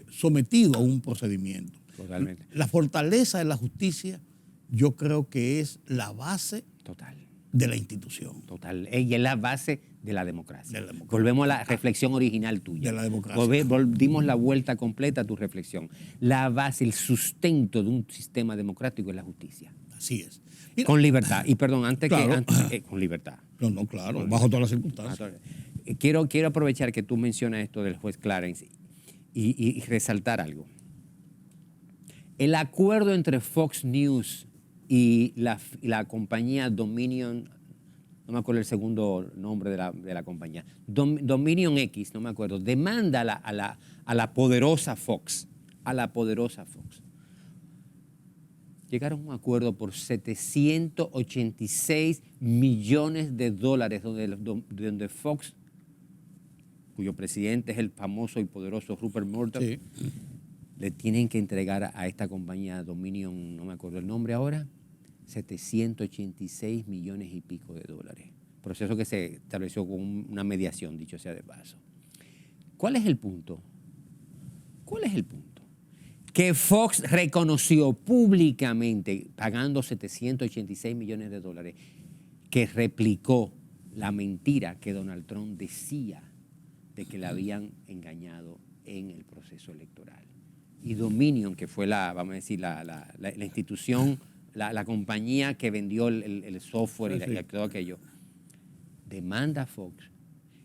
[SPEAKER 1] sometido a un procedimiento.
[SPEAKER 4] Totalmente.
[SPEAKER 1] La fortaleza de la justicia yo creo que es la base
[SPEAKER 4] Total.
[SPEAKER 1] de la institución.
[SPEAKER 4] Total. Y es la base de la democracia.
[SPEAKER 1] De la democracia.
[SPEAKER 4] Volvemos a la reflexión original tuya.
[SPEAKER 1] De la democracia.
[SPEAKER 4] Dimos la vuelta completa a tu reflexión. La base, el sustento de un sistema democrático es la justicia.
[SPEAKER 1] Así es. Mira,
[SPEAKER 4] Con libertad. Y perdón,
[SPEAKER 1] Claro.
[SPEAKER 4] con libertad.
[SPEAKER 1] No, claro, bajo todas las circunstancias.
[SPEAKER 4] Quiero aprovechar que tú mencionas esto del juez Clarence y resaltar algo. El acuerdo entre Fox News y la compañía Dominion, no me acuerdo el segundo nombre de la compañía, Dominion X, no me acuerdo, demanda a la poderosa Fox, Llegaron a un acuerdo por $786 millones, donde Fox, cuyo presidente es el famoso y poderoso Rupert Murdoch,
[SPEAKER 1] Sí.
[SPEAKER 4] le tienen que entregar a esta compañía Dominion, no me acuerdo el nombre ahora, 786 millones y pico de dólares. Proceso que se estableció con una mediación, dicho sea de paso. ¿Cuál es el punto? Que Fox reconoció públicamente, pagando 786 millones de dólares, que replicó la mentira que Donald Trump decía de que le habían engañado en el proceso electoral. Y Dominion, que fue la institución, la compañía que vendió el software y todo aquello, demanda a Fox.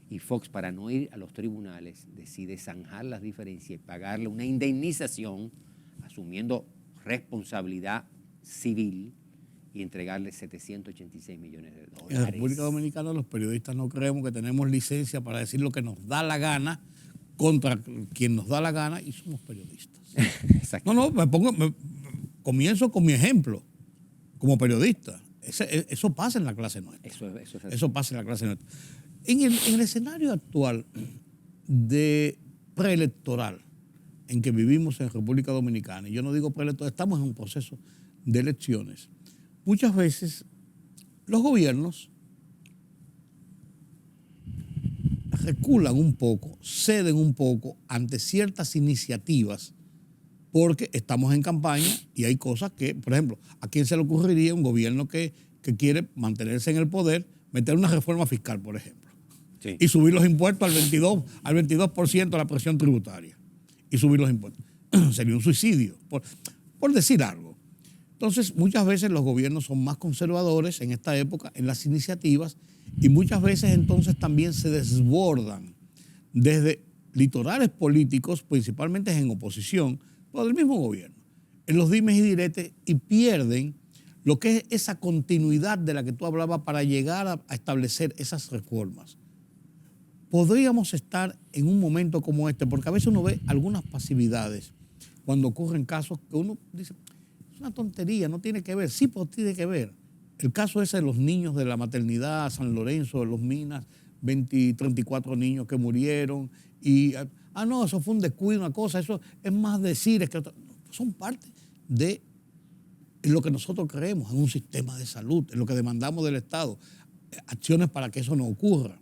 [SPEAKER 4] Y Fox, para no ir a los tribunales, decide zanjar las diferencias y pagarle una indemnización, asumiendo responsabilidad civil, y entregarle 786 millones de dólares.
[SPEAKER 1] En la República Dominicana los periodistas no creemos que tenemos licencia para decir lo que nos da la gana contra quien nos da la gana y somos periodistas.
[SPEAKER 4] Exacto.
[SPEAKER 1] No, comienzo con mi ejemplo como periodista. Eso pasa en la clase nuestra. Eso pasa en la clase nuestra. En el escenario actual de preelectoral en que vivimos en República Dominicana, y yo no digo preelectoral, estamos en un proceso de elecciones, muchas veces los gobiernos reculan un poco, ceden un poco ante ciertas iniciativas porque estamos en campaña y hay cosas que, por ejemplo, ¿a quién se le ocurriría un gobierno que quiere mantenerse en el poder, meter una reforma fiscal, por ejemplo?
[SPEAKER 4] Sí.
[SPEAKER 1] Y subir los impuestos al 22% de la presión tributaria. Y subir los impuestos. Sería un suicidio, por decir algo. Entonces, muchas veces los gobiernos son más conservadores en esta época en las iniciativas y muchas veces entonces también se desbordan desde litorales políticos, principalmente en oposición, por el mismo gobierno. en los dimes y diretes y pierden lo que es esa continuidad de la que tú hablabas para llegar a establecer esas reformas. Podríamos estar en un momento como este, porque a veces uno ve algunas pasividades cuando ocurren casos que uno dice, es una tontería, no tiene que ver. Sí, pues tiene que ver. El caso ese de los niños de la maternidad San Lorenzo, de los Minas, 34 niños que murieron, y, no, eso fue un descuido, una cosa, eso es más decir, es que son parte de lo que nosotros creemos en un sistema de salud, en lo que demandamos del Estado, acciones para que eso no ocurra.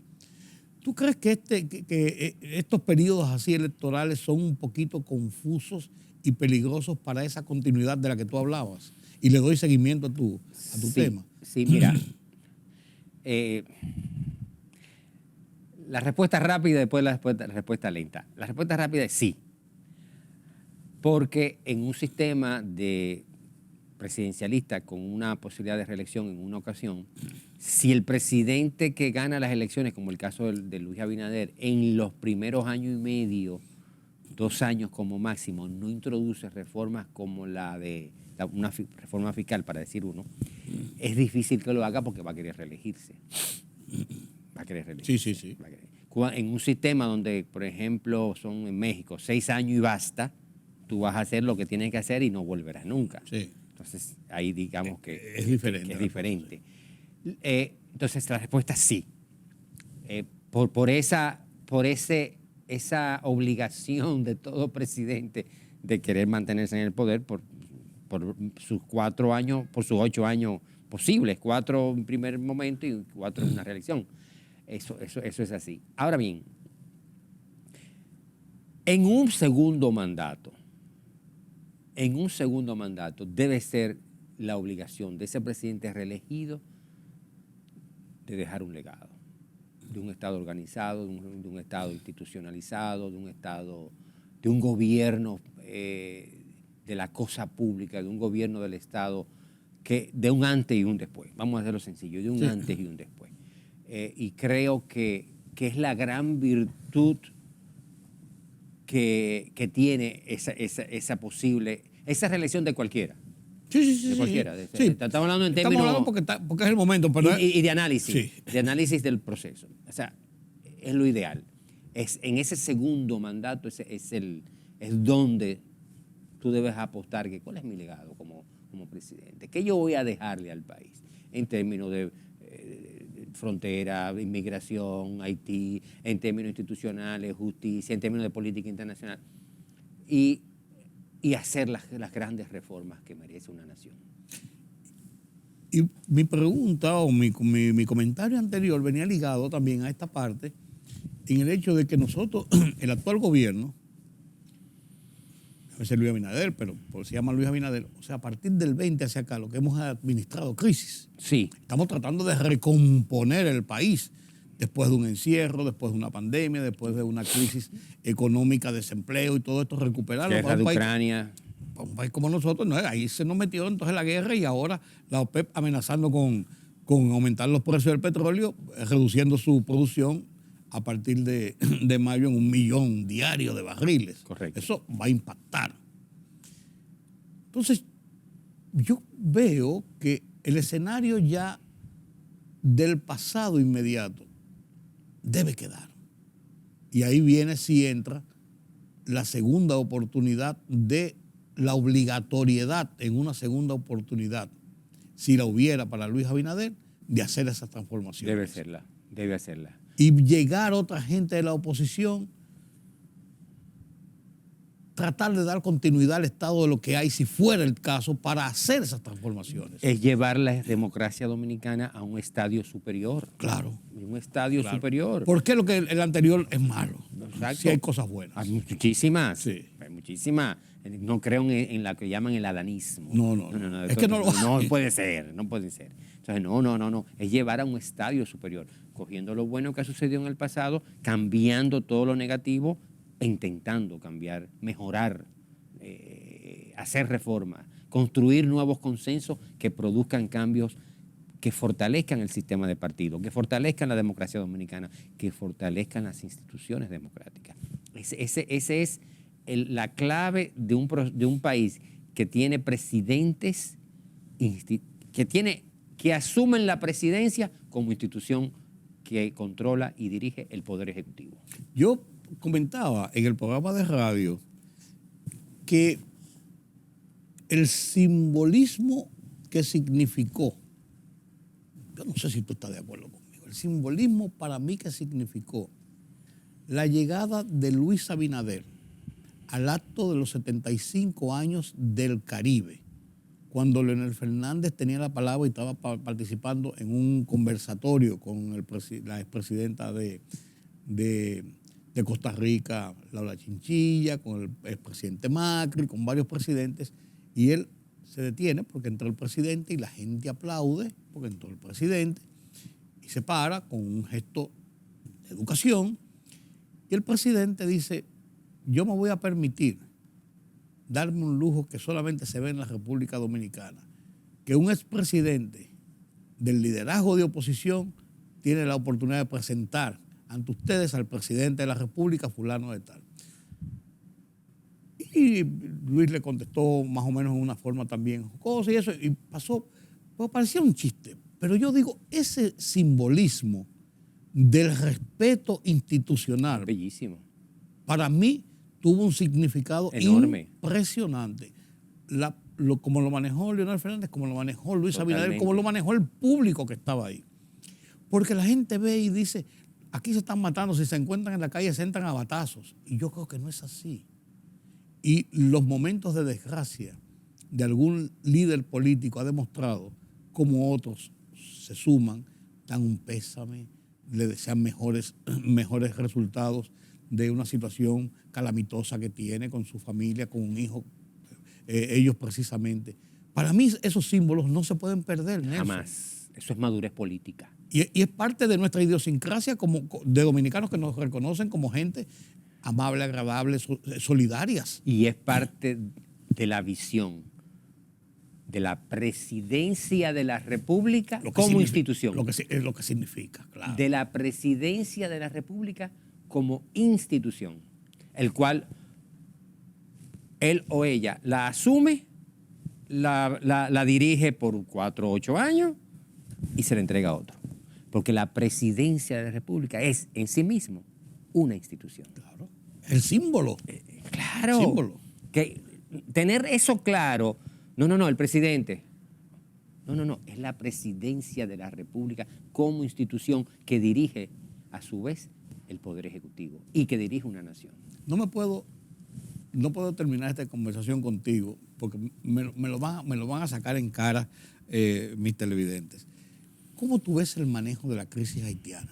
[SPEAKER 1] ¿Tú crees que estos periodos así electorales son un poquito confusos y peligrosos para esa continuidad de la que tú hablabas? Y le doy seguimiento a tu tema.
[SPEAKER 4] Sí, mira. La respuesta rápida y después la respuesta lenta. La respuesta rápida es sí. Porque en un sistema presidencialista con una posibilidad de reelección en una ocasión, si el presidente que gana las elecciones, como el caso de Luis Abinader, en los primeros año y medio, 2 años como máximo, no introduce reformas como una reforma fiscal, para decir uno, es difícil que lo haga porque va a querer reelegirse. Va a querer reelegirse.
[SPEAKER 1] Sí.
[SPEAKER 4] En un sistema donde, por ejemplo, son en México 6 años y basta, tú vas a hacer lo que tienes que hacer y no volverás nunca.
[SPEAKER 1] Sí.
[SPEAKER 4] Entonces, ahí digamos que
[SPEAKER 1] es diferente.
[SPEAKER 4] Es diferente. Entonces, la respuesta es sí. Por esa obligación de todo presidente de querer mantenerse en el poder por sus 4 años, por sus 8 años posibles, 4 en primer momento y 4 en una reelección. Eso es así. Ahora bien, en un segundo mandato debe ser la obligación de ese presidente reelegido de dejar un legado, de un Estado organizado, de un Estado institucionalizado, de un gobierno de la cosa pública, de un gobierno del Estado, de un antes y un después. Vamos a hacerlo sencillo, de un antes y un después. Y creo que es la gran virtud que tiene esa reelección de cualquiera.
[SPEAKER 1] Sí.
[SPEAKER 4] De cualquiera.
[SPEAKER 1] Sí.
[SPEAKER 4] Estamos hablando en términos...
[SPEAKER 1] Estamos hablando porque es el momento. Pero
[SPEAKER 4] y de análisis.
[SPEAKER 1] Sí.
[SPEAKER 4] De análisis del proceso. O sea, es lo ideal. En ese segundo mandato es donde tú debes apostar que cuál es mi legado como presidente. ¿Qué yo voy a dejarle al país en términos de frontera, inmigración, Haití, en términos institucionales, justicia, en términos de política internacional? Y hacer las grandes reformas que merece una nación.
[SPEAKER 1] Y mi pregunta o mi comentario anterior venía ligado también a esta parte, en el hecho de que nosotros, el actual gobierno, a veces Luis Abinader, pero se llama Luis Abinader, o sea, a partir del 20 hacia acá, lo que hemos administrado crisis.
[SPEAKER 4] Sí.
[SPEAKER 1] Estamos tratando de recomponer el país después de un encierro, después de una pandemia, después de una crisis económica, desempleo y todo esto, recuperarlo.
[SPEAKER 4] Guerra de Ucrania.
[SPEAKER 1] Para un país como nosotros, no, ahí se nos metió entonces la guerra y ahora la OPEP amenazando con aumentar los precios del petróleo, reduciendo su producción a partir de mayo en 1 millón diario de barriles.
[SPEAKER 4] Correcto.
[SPEAKER 1] Eso va a impactar. Entonces, yo veo que el escenario ya del pasado inmediato debe quedar. Y ahí viene, si entra, la segunda oportunidad de la obligatoriedad en una segunda oportunidad, si la hubiera para Luis Abinader, de hacer esas transformaciones.
[SPEAKER 4] Debe hacerla.
[SPEAKER 1] Y llegar otra gente de la oposición, tratar de dar continuidad al Estado de lo que hay, si fuera el caso, para hacer esas transformaciones.
[SPEAKER 4] Es llevar la democracia dominicana a un estadio superior.
[SPEAKER 1] Claro.
[SPEAKER 4] Un estadio superior.
[SPEAKER 1] ¿Por qué lo que el anterior es malo?
[SPEAKER 4] Exacto.
[SPEAKER 1] Si hay cosas buenas.
[SPEAKER 4] Hay muchísimas.
[SPEAKER 1] Sí.
[SPEAKER 4] Hay muchísimas. No creo en la que llaman el adanismo.
[SPEAKER 1] No. Es que no lo
[SPEAKER 4] No
[SPEAKER 1] hay.
[SPEAKER 4] puede ser, no puede ser. Entonces, no. Es llevar a un estadio superior, cogiendo lo bueno que ha sucedido en el pasado, cambiando todo lo negativo e intentando cambiar, mejorar, hacer reformas, construir nuevos consensos que produzcan cambios que fortalezcan el sistema de partido, que fortalezcan la democracia dominicana, que fortalezcan las instituciones democráticas. Ese es la clave de un país que tiene presidentes que asumen la presidencia como institución que controla y dirige el Poder Ejecutivo.
[SPEAKER 1] Yo comentaba en el programa de radio que el simbolismo que significó, yo no sé si tú estás de acuerdo conmigo, el simbolismo para mí que significó la llegada de Luis Abinader al acto de los 75 años del Caribe, cuando Leonel Fernández tenía la palabra y estaba participando en un conversatorio con la expresidenta de Costa Rica, Laura Chinchilla, con el expresidente Macri, con varios presidentes, y él se detiene porque entró el presidente y la gente aplaude porque entró el presidente y se para con un gesto de educación y el presidente dice, yo me voy a permitir darme un lujo que solamente se ve en la República Dominicana, que un expresidente del liderazgo de oposición tiene la oportunidad de presentar ante ustedes al presidente de la República, fulano de tal. Y Luis le contestó más o menos en una forma también jocosa y eso, y pasó, pues parecía un chiste. Pero yo digo, ese simbolismo del respeto institucional,
[SPEAKER 4] Bellísimo.
[SPEAKER 1] para mí tuvo un significado
[SPEAKER 4] enorme,
[SPEAKER 1] impresionante. Como lo manejó Leonel Fernández, como lo manejó Luis
[SPEAKER 4] Totalmente.
[SPEAKER 1] Abinader, como lo manejó el público que estaba ahí. Porque la gente ve y dice, aquí se están matando, si se encuentran en la calle se entran a batazos. Y yo creo que no es así. Y los momentos de desgracia de algún líder político ha demostrado cómo otros se suman, dan un pésame, le desean mejores resultados de una situación calamitosa que tiene con su familia, con un hijo, ellos precisamente. Para mí esos símbolos no se pueden perder, Nelson.
[SPEAKER 4] Jamás. Eso es madurez política.
[SPEAKER 1] Y es parte de nuestra idiosincrasia de dominicanos que nos reconocen como gente amable, agradable, solidarias.
[SPEAKER 4] Y es parte de la visión de la presidencia de la República como institución.
[SPEAKER 1] Es lo que significa, claro.
[SPEAKER 4] De la presidencia de la República como institución, el cual él o ella la asume, la dirige por 4 o 8 años y se la entrega a otro. Porque la presidencia de la República es en sí mismo una institución.
[SPEAKER 1] Claro. El símbolo.
[SPEAKER 4] Claro.
[SPEAKER 1] El símbolo.
[SPEAKER 4] Que tener eso claro, no, el presidente. No, es la presidencia de la República como institución que dirige a su vez el Poder Ejecutivo y que dirige una nación.
[SPEAKER 1] No puedo terminar esta conversación contigo porque me lo van a sacar en cara mis televidentes. ¿Cómo tú ves el manejo de la crisis haitiana?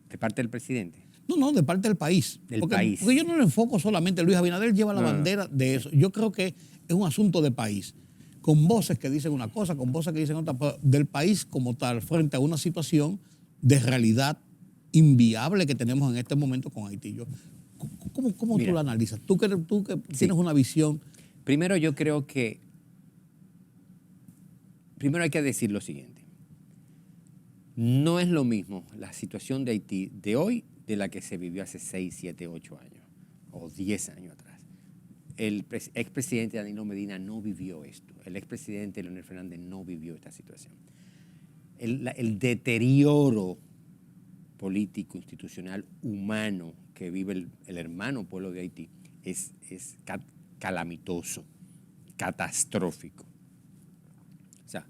[SPEAKER 4] ¿De parte del presidente?
[SPEAKER 1] No, de parte del país. Porque yo no lo enfoco solamente. Luis Abinader lleva la bandera de eso. Yo creo que es un asunto de país. Con voces que dicen una cosa, con voces que dicen otra, pero del país como tal, frente a una situación de realidad inviable que tenemos en este momento con Haití. ¿Cómo tú lo analizas? Tú que tienes una visión.
[SPEAKER 4] Primero yo creo que primero hay que decir lo siguiente. No es lo mismo la situación de Haití de hoy de la que se vivió hace 6, 7, 8 años o 10 años atrás. El expresidente Danilo Medina no vivió esto. El expresidente Leonel Fernández no vivió esta situación. El deterioro político, institucional, humano que vive el hermano pueblo de Haití es calamitoso, catastrófico. O sea,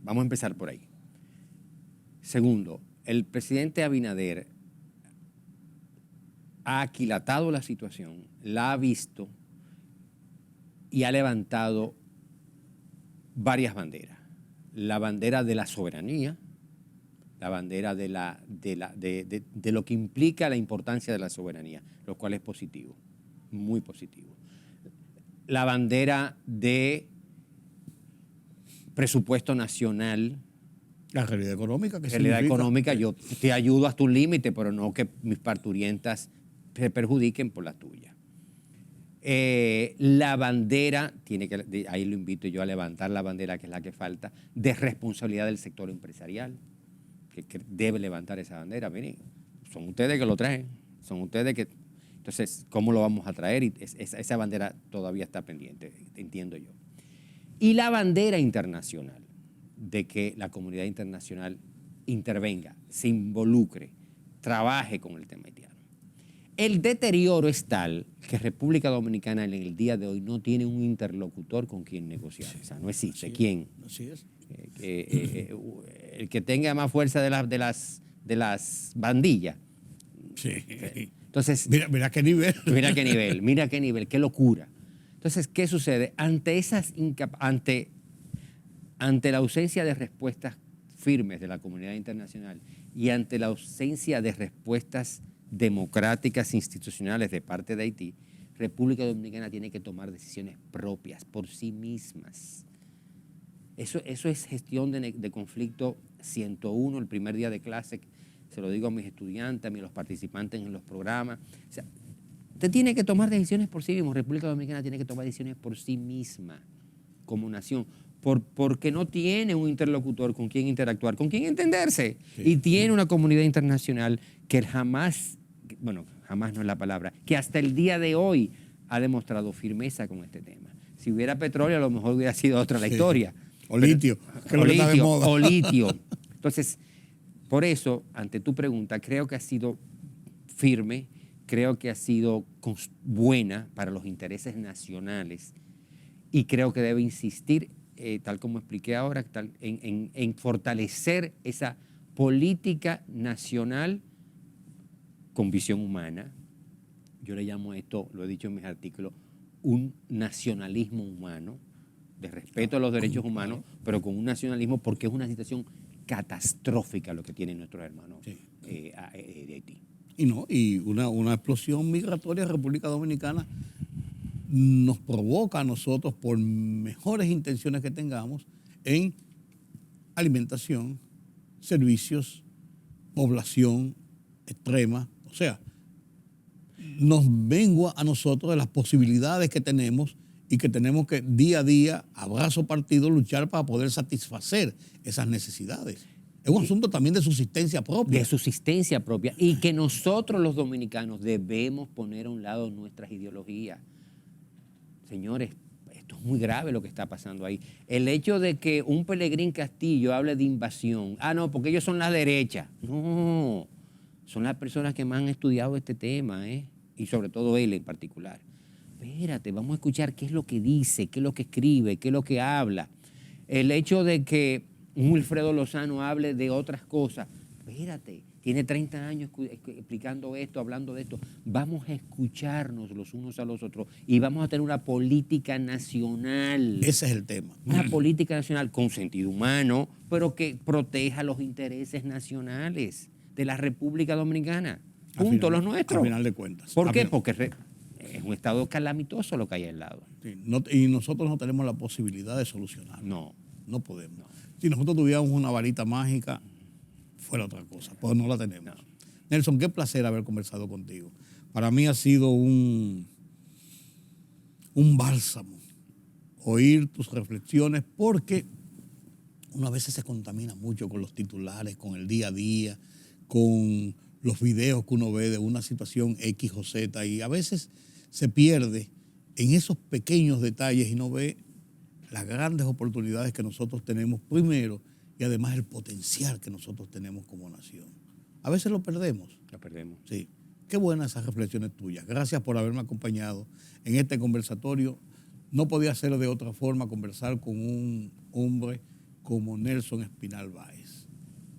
[SPEAKER 4] vamos a empezar por ahí. Segundo, el presidente Abinader ha aquilatado la situación, la ha visto y ha levantado varias banderas. La bandera de la soberanía, la bandera de lo que implica la importancia de la soberanía, lo cual es positivo, muy positivo. La bandera de presupuesto nacional.
[SPEAKER 1] La realidad económica.
[SPEAKER 4] La realidad económica, yo te ayudo hasta un límite, pero no que mis parturientas se perjudiquen por la tuya. La bandera, ahí lo invito yo a levantar la bandera, que es la que falta, de responsabilidad del sector empresarial, que debe levantar esa bandera. Miren, son ustedes que lo traen, son ustedes Entonces, ¿cómo lo vamos a traer? Y esa bandera todavía está pendiente, entiendo yo. Y la bandera internacional, de que la comunidad internacional intervenga, se involucre, trabaje con el tema haitiano. El deterioro es tal que República Dominicana en el día de hoy no tiene un interlocutor con quien negociar. O sea, no existe. ¿Quién?
[SPEAKER 1] Así es.
[SPEAKER 4] El que tenga más fuerza de las bandillas.
[SPEAKER 1] Sí.
[SPEAKER 4] Entonces,
[SPEAKER 1] Mira qué nivel.
[SPEAKER 4] Mira qué nivel, qué locura. Entonces, ¿qué sucede? Ante la ausencia de respuestas firmes de la comunidad internacional y ante la ausencia de respuestas democráticas institucionales de parte de Haití, República Dominicana tiene que tomar decisiones propias por sí mismas. Eso es gestión de conflicto 101, el primer día de clase. Se lo digo a mis estudiantes, a los participantes en los programas. O sea, usted tiene que tomar decisiones por sí mismo. República Dominicana tiene que tomar decisiones por sí misma, como nación, porque no tiene un interlocutor con quien interactuar, con quien entenderse. Sí. Y tiene una comunidad internacional que jamás no es la palabra, que hasta el día de hoy ha demostrado firmeza con este tema. Si hubiera petróleo, a lo mejor hubiera sido otra la historia.
[SPEAKER 1] O litio, que es lo que está de moda.
[SPEAKER 4] O litio. Entonces, por eso, ante tu pregunta, creo que ha sido firme, creo que ha sido buena para los intereses nacionales y creo que debe insistir, tal como expliqué ahora, en fortalecer esa política nacional con visión humana. Yo le llamo esto, lo he dicho en mis artículos, un nacionalismo humano, de respeto a los derechos humanos, pero con un nacionalismo porque es una situación catastrófica lo que tienen nuestros hermanos de Haití.
[SPEAKER 1] Y una explosión migratoria en República Dominicana nos provoca a nosotros, por mejores intenciones que tengamos, en alimentación, servicios, población extrema. O sea, nos mengua a nosotros de las posibilidades que tenemos y que tenemos que día a día, a brazo partido, luchar para poder satisfacer esas necesidades. Es un asunto también de subsistencia propia.
[SPEAKER 4] De subsistencia propia. Y que nosotros los dominicanos debemos poner a un lado nuestras ideologías. Señores, esto es muy grave lo que está pasando ahí. El hecho de que un Pelegrín Castillo hable de invasión. No, porque ellos son la derecha. No, son las personas que más han estudiado este tema, y sobre todo él en particular. Espérate, vamos a escuchar qué es lo que dice, qué es lo que escribe, qué es lo que habla. El hecho de que un Wilfredo Lozano hable de otras cosas. Espérate, tiene 30 años explicando esto, hablando de esto. Vamos a escucharnos los unos a los otros y vamos a tener una política nacional.
[SPEAKER 1] Ese es el tema.
[SPEAKER 4] Una política nacional con sentido humano, pero que proteja los intereses nacionales de la República Dominicana. Punto, los nuestros.
[SPEAKER 1] Al final de cuentas.
[SPEAKER 4] ¿Por qué? Porque es un estado calamitoso lo que hay al lado.
[SPEAKER 1] Sí, y nosotros no tenemos la posibilidad de solucionarlo. No podemos. No. Si nosotros tuviéramos una varita mágica, fuera otra cosa, pues no la tenemos. No. Nelson, qué placer haber conversado contigo. Para mí ha sido un bálsamo oír tus reflexiones, porque uno a veces se contamina mucho con los titulares, con el día a día, con los videos que uno ve de una situación X o Z, y a veces se pierde en esos pequeños detalles y no ve las grandes oportunidades que nosotros tenemos primero y además el potencial que nosotros tenemos como nación. A veces lo perdemos.
[SPEAKER 4] Lo perdemos.
[SPEAKER 1] Sí. Qué buenas esas reflexiones tuyas. Gracias por haberme acompañado en este conversatorio. No podía ser de otra forma conversar con un hombre como Nelson Espinal Báez.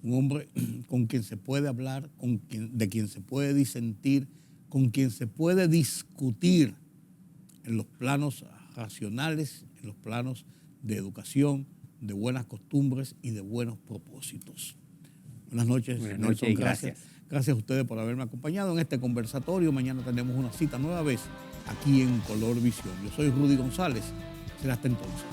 [SPEAKER 1] Un hombre con quien se puede hablar, de quien se puede disentir, con quien se puede discutir en los planos racionales, en los planos de educación, de buenas costumbres y de buenos propósitos. Buenas noches.
[SPEAKER 4] Buenas noches y gracias.
[SPEAKER 1] Gracias a ustedes por haberme acompañado en este conversatorio. Mañana tenemos una cita nueva vez aquí en Color Visión. Yo soy Rudy González. Será hasta entonces.